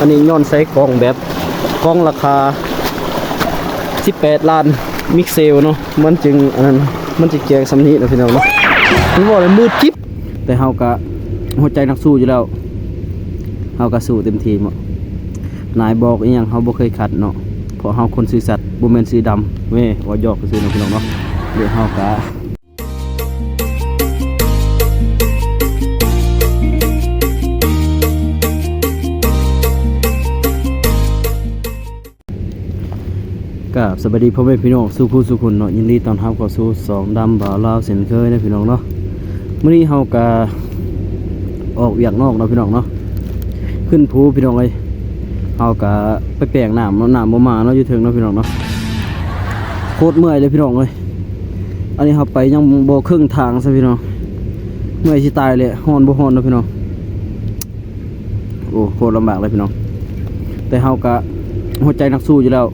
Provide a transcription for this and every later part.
อันนี้ย้อนใช้กล้องแบบกล้องราคา18 ล้านมิกเซลเนาะมันจึงอันนั้นมันจะแกงสำนีนะพี่น้องเนาะมันบอกเลยมืดจิ๊บแต่เฮากะหัวใจนักสู้อยู่แล้วเฮากะสู้เต็มที่หมดนายบอกอีหยังเฮาบ่เคยขัดเนาะเพราะเฮาคนซื่อสัตย์บ่แม่นซื่อดำเว้ยว่าหยอกซื่อเนาะพี่น้องเนาะเดี๋ยวเฮากะกับสวัสดีพ่อแม่พี่น้องสู้ผู้สู้คนเนาะยินดีต้อนรับเข้าสู่สองดำบ่าวลาวเช่นเคยนะพี่น้องเนาะมื้อนี้เฮากะออกเวียกนอกเนาะพี่น้องเนาะขึ้นภูพี่น้องเอ้ยเฮากะไปแปลงน้ำเนาะน้ำบ่มาเนาะอยู่ถึงเนาะพี่น้องเนาะโคตรเมื่อยเลยพี่น้องเอ้ยอันนี้เฮาไปยังบ่ครึ่งทางซะพี่น้องเมื่อยสิตายเลยฮ้อนบ่ฮ้อนเนาะพี่น้องโอ้โคตรลำบากเลยพี่น้องแต่เฮากะหัวใจนักสู้อยู่แล้ว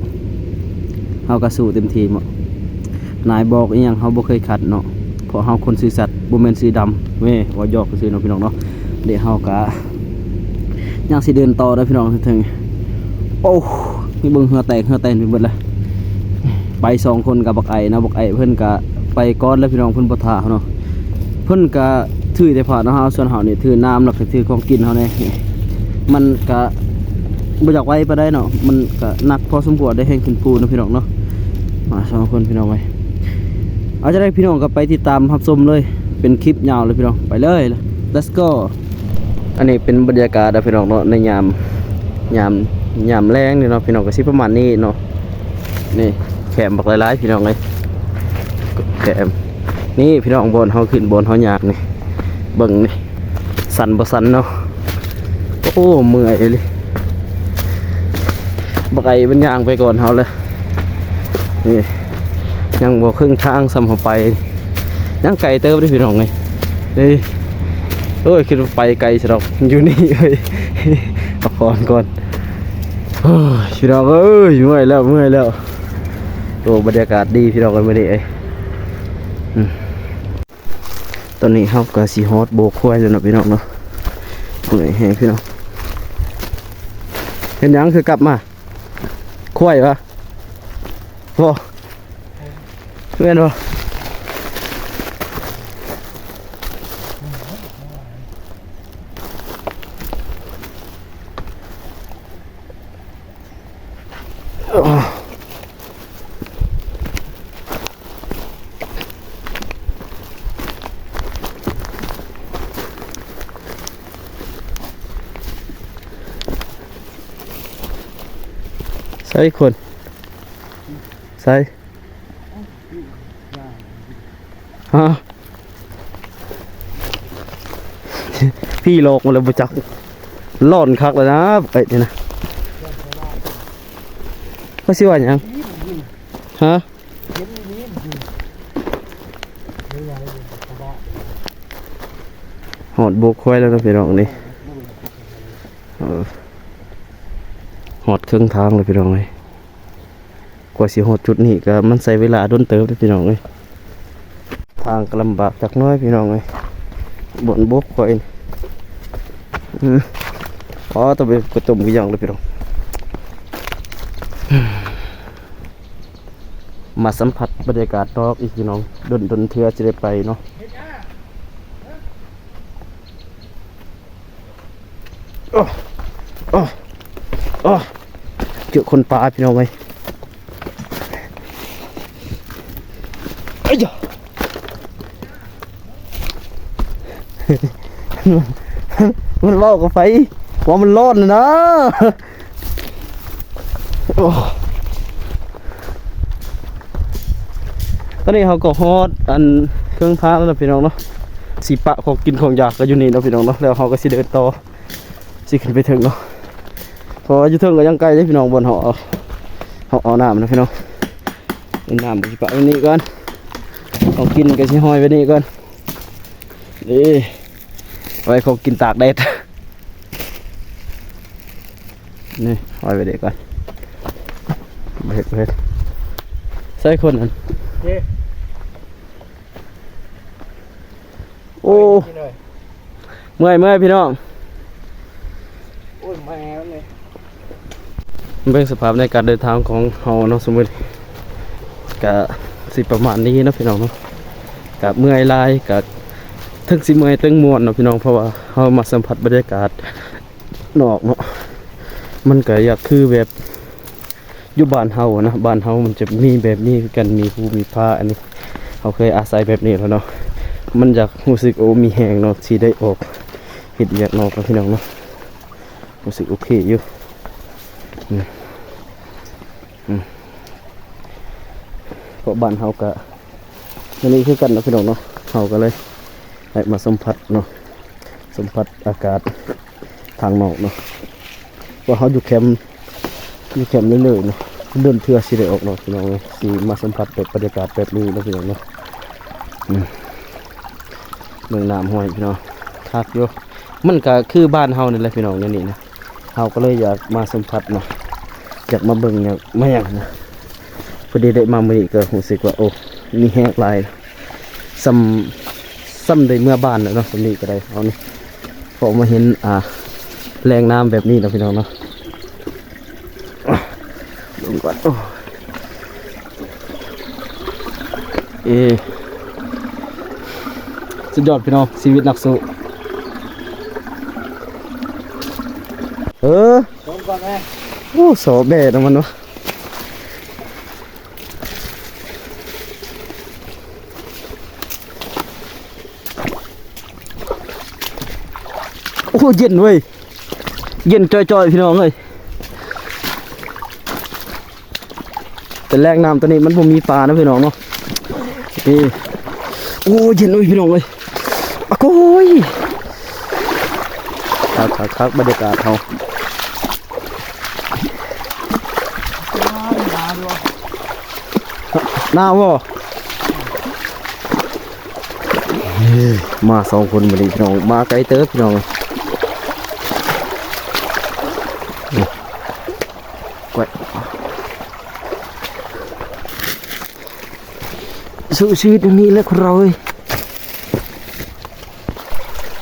เฮากะสู้เต็มที่หมดนายบอกอีหยังเฮาบ่เคยขัดเนาะเพราะเฮาคนซื่อสัตย์บ่แม่นซื่อดำเว้ยว่าหยอกซื่อเนาะพี่น้องเนาะเดี๋ยวเฮากะยังสิเดินต่อเด้อพี่น้องถึงโอ้นี่เบิ่งเหือแตกไปหมดเลยไป2คนกับบักไอ้นะบักไอ้เพิ่นกะไปก่อนแล้วพี่น้องเพิ่นบ่ท่าเนาะเพิ่นกะถือแต่ผ่านเนาะเฮาส่วนเฮานี่ถือน้ำแล้วก็ถือของกินเฮานี่มันกะบ่อยากไว้ปานใดเนาะมันก็หนักพอสมควรได้แห่งขึ้นภูเนาะพี่น้องเนาะมา2คนพี่น้องไว้เอาจะได้พี่น้องก็ไปติดตามรับชมเลยเป็นคลิปยาวเลยพี่น้องไปเลย let's go อันนี้เป็นบรรยากาศนะพี่น้องเนาะในยามแรงนี่เนาะพี่น้องก็สิประมาณนี้เนาะนี่แคมบักหลายๆพี่น้องเลยแคมนี่พี่น้องบนเฮาขึ้นบนเฮาหยากนี่เบิ่งนี่สั่นบ่สั่นเนาะโอ้เมื่อยเลยบักไอ้มันย่างไปก่อนเฮาเลยนี่ยังบ่ครึ่งทางซ้ำเฮาไปยังไกลเติบได้พี่น้องไงนี่โอ้ยคิดว่าไปไกลซะดอกอยู่นี่เอ้ยเอาก่อนโอ้ยพี่น้องเอ้ยเมื่อยแล้วโอ้บรรยากาศดีพี่น้องกันมื้อนี้เอ้ยตอนนี้เฮาก็สิฮอดโบกควายแล้วเนาะพี่น้องเนาะเมื่อยแฮงพี่น้องเห็นยังคือกลับมาควายวะโอ้เพื่อนวะใส่คนใส่ฮะพี่โลกมาเลยบุจักล่อนคักเลยนะไปนี่นะก็สิว่าอย่างฮะหอดโบกควายแล้วนะพี่น้องนี่หอดครึ่งทางเลยพี่น้องเลยกว่าสิหอดจุดนี้ก็มันใช้เวลาโดนเติบเลยพี่น้องเลยทางก็ลำบากจักน้อยพี่น้องเลยบนบกควายอ๋อต้องไปกระตุ่มกี่อย่างเลยพี่น้องมาสัมผัสบรรยากาศนอกอีกพี่น้องดนเทือจะได้ไปเนาะเจอคนป่าพี่น้องไหมมันเล่ากับไฟว่ามันร้อนนะตอนนี้เขาก็ฮอดอันเครื่องทางแล้วนะพี่น้องเนาะสีปะของกินของอยากก็อยู่นี่เนาะพี่น้องเนาะแล้วเขาก็สิเดินต่อสิขึ้นไปถึงเนาะพออยู่ถึงก็ยังไกลเลยพี่น้องบนเขาเอาน้ำนะพี่น้องน้ำสีปะไว้นี่ก่อนของกินก็สิห้อยไว้นี่ก่อนนี่ไว้ของกินตากแดดนี่ห้อยไว้เด็กก่อนเบ็ดใส่คนนั้นโอ้เมื่อยพี่น้องโอ้ยแม่เลย เบิ่งสภาพในการเดินทางของเฮาเนาะสมมุติก็สิประมาณนี้เนาะพี่น้องเนาะก็เมื่อยหลายก็ถึงสิเมื่อยถึงม่วนเนาะพี่น้องเพราะว่าเฮามาสัมผัสบรรยากาศนอกเนาะมันก็อยากคือแบบอยู่บ้านเฮานะบ้านเฮามันจะมีแบบนี้คือกันมีภูมีผ้าอันนี้เฮาเคยอาศัยแบบนี้แล้วเนาะมันอยากรู้สึกโอ้มีแฮงเนาะสิได้ออกเฮ็ดเวียกนอกเนาะพี่น้องเนาะรู้สึกโอเคอยู่เพราะบ้านเฮาก็อันนี้คือกันเนาะพี่น้องเนาะเฮาก็เลยได้มาสัมผัสเนาะสัมผัสอากาศทางนอกเนาะว่าเฮาอยู่แคมป์เรื่อยๆเนาะเดินเทื่อสิได้ออกเนาะพี่น้องเนาะสิมาสัมผัสแบบบรรยากาศแบบนี้เนาะพี่น้องเนาะเมืองน้ำห้วยพี่น้องคักอยู่มันก็คือบ้านเฮานี่แหละพี่น้องนี่นะเฮาก็เลยอยากมาสัมผัสเนาะอยากมาเบิ่งอยากมาหยังนะพอดีได้มามื้อนี้ก็รู้สึกว่าโอ้มีแฮงหลายซ้ำได้เมื่อบ้านแล้วเนาะสำนี้ก็ได้เอานี่พอมาเห็นแรงน้ำแบบนี้เนาะพี่น้องเนาะลงก่อนสุดยอดพี่น้องชีวิตนักสู้ลงก่อนไหม โอ้โสแบะนะมันวะโอ้เย็นเว้ยเย็นจ่อยๆพี่น้องเลยแต่แรงน้ำตัวนี้มันบ่มีปลานะพี่น้องเนาะโอ้เย็นเว้ยพี่น้องเลยโอ้ยคักบรรยากาศเขาหน้าวะมาสองคนมาดิพี่น้องมาไกลเติบพี่น้องสู้ชีวิตนี้แล้วคนเรา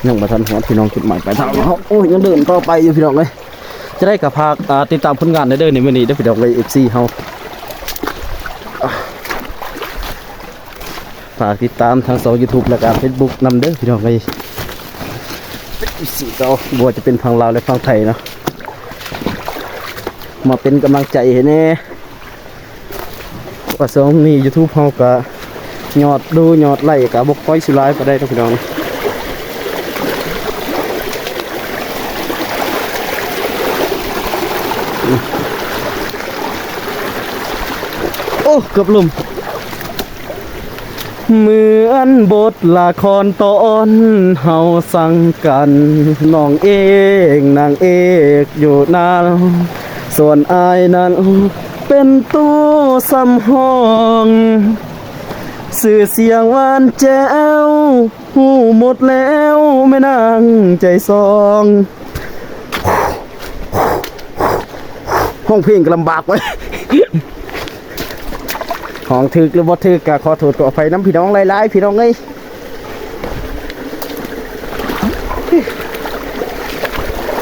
ยังมาทันหัวพี่น้องจุดหมายปลายทางเขาโอ้ยยังเดินต่อไปอยู่พี่น้องเลยจะได้กับพาติดตามผลงานได้เด้อในวันนี้ได้พี่น้องเลย FC เขาฝากติดตามทาง2 YouTube และก็ Facebook นำเด้อพี่น้องเลย4 ต่อบัวจะเป็นฝั่งลาวและฝั่งไทยเนาะมาเป็นกำลังใจให้แน่ว่า2นี่ YouTube เขาก็ยอดดูยอดไล่กับบกก้อยสุรายก็ได้ทุกพี่น้องโอ้เกือบลุ่มเหมือนบทละครตอนเฮาสั่งกันน้องเอกนางเอกอยู่นานส่วนอายนั้นเป็นตู้สำห้องสื่อเสียงหวานแจ้วหูหมดแล้วไม่นั่งใจซองห้องเพลงก็ลำบากไว้ ห้องถึกหรือบ่ถึกก็ขอโทษขออภัยน้ำพี่น้องหลายๆพี่น้องเอ้ย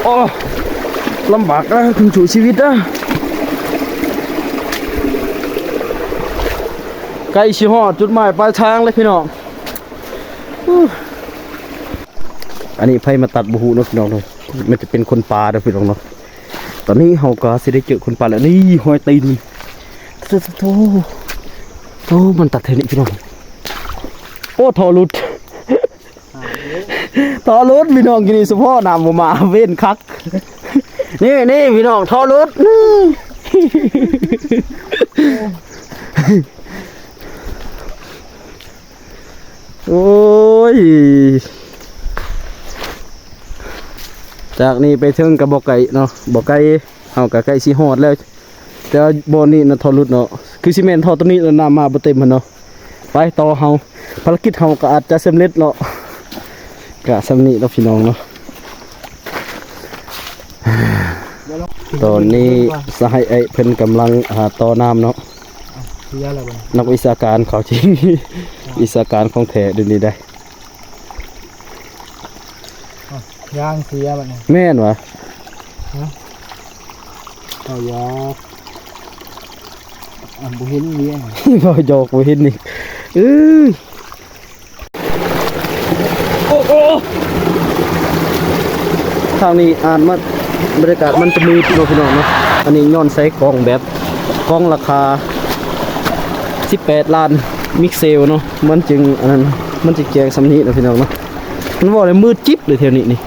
โอ้ลำบากนะคุณชูชีวิตนะใกล้ชิฮอดจุดหมายปลายทางเลยพี่น้องอันนี้ไผมาตัดบุหูเนาะพี่น้องเนาะมันจะเป็นคนป่าเด้อพี่น้องเนาะตอนนี้เฮาก็สิได้เจอคนป่าแล้วนี่หอยตีนโธ่มันตัดเทนี่พี่น้องโอ้ทอรุดพี่น้องกินนี่สุพ่อน้ำบ่มาเว้นคักนี่พี่น้องทอรุดโอ้ยจากนี้ไปถึงกับบ่อไก่เนาะบ่อไก่เฮากับไก่สิฮอดแล้วแต่บ่อนี้น่ะทอรุดเนาะคือซีเมนต์ทอตัวนี้น้ำมาบ่เต็มเนาะไปต่อเฮาภารกิจเฮาก็อาจจะสำเร็จเนาะกะสำนี้เนาะพี่น้องเนาะตอนนี้สหายเพิ่นกำลังต่อน้ำเนาะนักวิชาการเขาจริง วิชาการของแท้เดี๋ยวนี้ได้ย่างเสียแบบนี้แม่นวะ เอายาบุเห็นเลี้ยง บ่หยอกบ่เห็นนี่เอ้ยโอ้โอ้ทางนี้อ่านมันบรรยากาศมันจะมืดเนาะพี่น้องเนาะอันนี้ย้อนใช้กล้องแบบกล้องราคา18 ล้านมิกเซลเนาะมันจึงอันนั้นมันจะแจงสำนี้เนาะพี่น้องเนาะมันว่าเลยมืดจิ๊บเลยแถวนี้นี่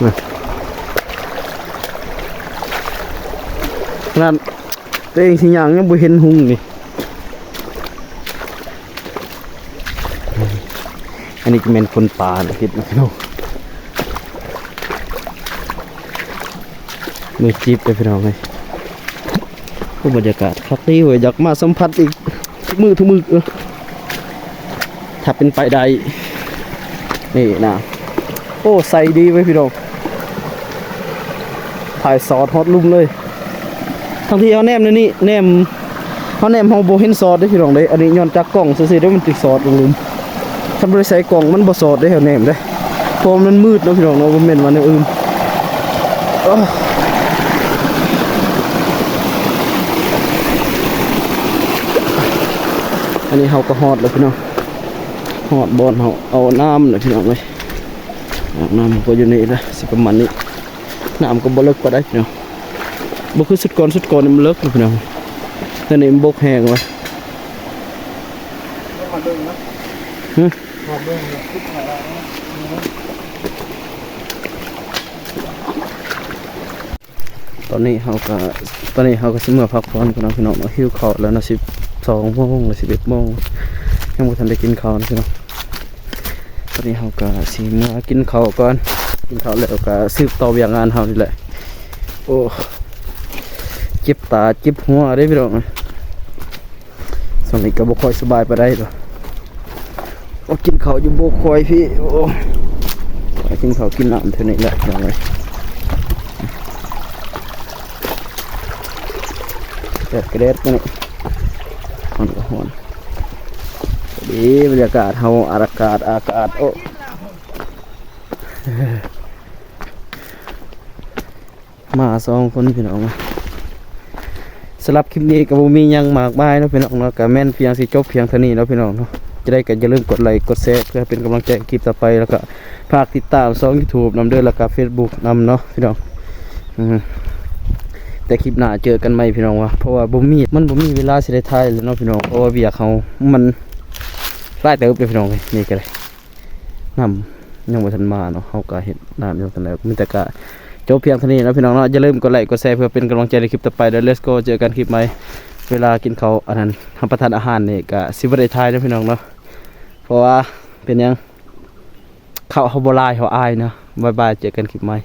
นะขนาดตัวเองสิอย่างยังบ่เห็นหุงนี่อันนี้ก็เป็นคนป่านะคิดนะพี่น้องมืดจิ๊บเลยพี่น้องเลยบรรยากาศครับนี่เว้ยอยากมาสัมผัสอีกทุกมือถ้าเป็นไปได้นี่นะโอ้ใส่ดีไว้พี่น้องถ่ายซอสฮอตลุ่มเลยทั้งที่เขาแนมนี่แนมเขาแนมเขาโบเห็นซอสได้พี่น้องเลยอันนี้ย้อนจากกล่องซื่อๆได้มันติดซอสลุ่มทำบริษัทกล่องมันบ่ซอสได้เขาแนมได้เพราะมันมืดเนาะพี่น้องเนาะมันเหม็นวันอื่นอันนี้เขาก็ฮอดแล้วพี่น้องฮอดบอลเขาเอาน้ำเลยพี่น้องเลยน้ำก็อยู่นี่นะสิประมาณนี้น้ำก็บ่เลิกก็ได้พี่น้องบ่คือสุดก่อนนี่มันเลิกเลยพี่น้องแต่นี่มันบกแห้งเลยตอนนี้เขาก็สิเมื่อพักผ่อนพี่น้องหิวข้าวแล้วนะ12 โมงหรือ11 โมงยังบ่ทันได้กินข้าวนะพี่น้องตอนนี้เขาก็สิเมื่อกินข้าวก่อนกินข้าวแล้วก็สืบต่ออย่างงานเขานี่แหละโอ้เจ็บตาเจ็บหัวได้พี่น้องส่วนนี้ก็บ่ค่อยสบายไปได้หรอกโอ้กินข้าวอยู่บ่ค่อยพี่โอ้กินข้าวกินน้ำเท่านี้แหละพี่น้องเลยกระเด็ดนี่มันก็หอนดีบรรยากาศเฮาอากาศโอ้มา2 คนพี่น้องสำหรับคลิปนี้ก็บ่มีหยังมากมายเนาะพี่น้องเนาะก็แม่นเพียงสิจบเพียงเท่านี้เนาะพี่น้องเนาะจะได้ก็อย่าลืมกดไลค์กดแชร์เพื่อเป็นกำลังใจคลิปต่อไปแล้วก็ฝากติดตามช่อง YouTube นำด้วยแล้วก็ Facebook นำเนาะพี่น้องแต่คลิปหน้าเจอกันใหม่พี่น้องวะเพราะว่ามันบ่มีเวลาสิได้ถ่ายแล้วเนาะพี่น้องเพราะว่าเวียกเขามันหลายเติบเลยพี่น้องนี่ก็เลยน้ำยังบ่ทันมาเนาะเฮาก็เฮ็ดน้ำอยู่ตอนแล้วมีแต่ก็จบเพียงเท่านี้นะพี่น้องเนาะอย่าลืมกดไลค์กดแชร์เพื่อเป็นกำลังใจในคลิปต่อไปเดี๋ยว let's go เจอกันคลิปใหม่เวลากินข้าวอันนั้นรับประทานอาหารนี่ก็สิบ่ได้ถ่ายนะพี่น้องเนาะเพราะว่าเป็นหยังข้าวเฮาบ่หลายเฮาอายเนาะบ๊ายบายเจอกันคลิปใหม่